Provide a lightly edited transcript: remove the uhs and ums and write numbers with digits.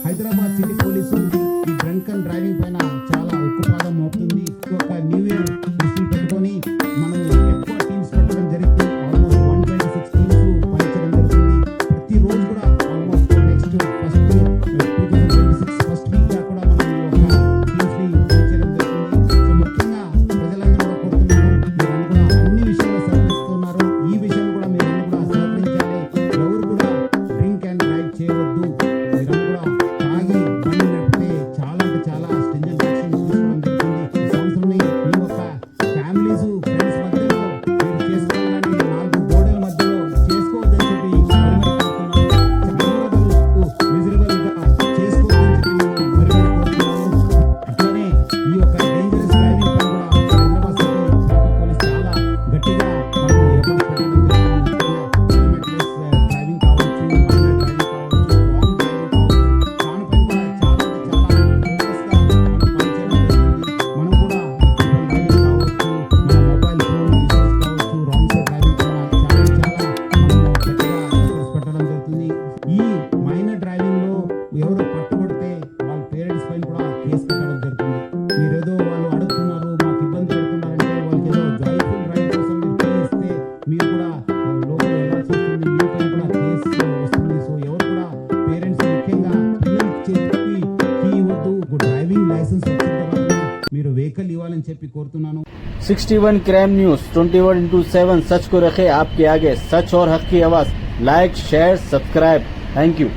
Hyderabad city police ఈ drunk and driving పైన చాలా ఉక్కుపాదం మోపుతుంది. ఒక న్యూ ఇయర్ దృష్టిని పెట్టుకొని మనం ఎక్కువ టీమ్స్ పెట్టడం జరిగింది. ఆల్మోస్ట్ 126 టీమ్స్ పనిచేయడం జరుగుతుంది. ప్రతిరోజు కూడా almost next first 2026 first week గా కూడా మనం ఒక టీమ్స్ ని పనిచేయడం జరుగుతుంది. సో ముఖ్యంగా ప్రజలందరూ కూడా కోరుతున్నారు, మీరందరూ కూడా అన్ని విషయాల్లో సహకరిస్తున్నారు. ఈ విషయం కూడా మీరందరూ కూడా సహకరించాలి. ఎవరు కూడా డ్రింక్ అండ్ డ్రైవ్ చేయవద్దు. మీరందరూ కూడా తాగి బండి నడిపితే చాలా అంటే చాలా స్ట్రింజెంట్ యాక్షన్ తీసుకోవడం జరుగుతుంది. ఈ సంవత్సరం మీ యొక్క ఫ్యామిలీస్ ఫ్రెండ్స్ మధ్యలో మీరు చేసుకోవాలని 4 గోడల మధ్యలో చేసుకోవద్దని చెప్పి మిజరబుల్ గా చేసుకోవద్దని చెప్పి మరి కోరుతున్నాను. అట్లనే ఈ యొక్క డేంజరస్ డ్రైవింగ్ పై కూడా హైదరాబాద్ సిటీ ట్రాఫిక్ పోలీస్ చాలా గట్టిగా మనం ఎప్పుడు పెట్టడం జరుగుతుంది. హెల్మెట్ లెస్ డ్రైవింగ్ కావచ్చు, మైనర్ డ్రైవింగ్ కావచ్చు, రాంగ్ డ్రైవింగ్ కావచ్చు, దానిపై కూడా చాలా అంటే చాలా ఫోకస్ గా మనం పనిచేయడం జరుగుతుంది. మనం కూడా డ్రైవింగ్ కావచ్చు, మన మొబైల్ ఫోన్ యూసేజ్ కావచ్చు, రాంగ్ సైడ్ డ్రైవింగ్ కూడా చాలా మనం గట్టిగా ఎఫర్ట్స్ పెట్టడం జరుగుతుంది. ఈ మైనర్ డ్రైవింగ్ లో ఎవరు పట్టుబడితే వాళ్ళ పేరెంట్స్ పైన కూడా కేసు పెట్టడం జరుగుతుంది. మీరేదో వాళ్ళు అడుగుతున్నారు, మాకు ఇబ్బంది పెడుతున్నారంటే వాళ్ళకి ఏదో జాయ్ఫుల్ డ్రైవ్ కోసం మీరు కీ ఇస్తే మీరు కూడా లోపల వెళ్ళాల్సి వస్తుంది. మీ పైన కూడా కేసు వస్తుంది. సో ఎవరు కూడా పేరెంట్స్ ముఖ్యంగా పిల్లలకి చెప్పి కీ ఇవ్వద్దు. డ్రైవింగ్ లైసెన్స్ వచ్చిన తర్వాత మీరు వెహికల్ ఇవ్వాలని చెప్పి కోరుతున్నాను. 61 क्राइम न्यूज 21/7 सच को रखे आपके आगे, सच और हक की आवाज। Like, share, subscribe. Thank you.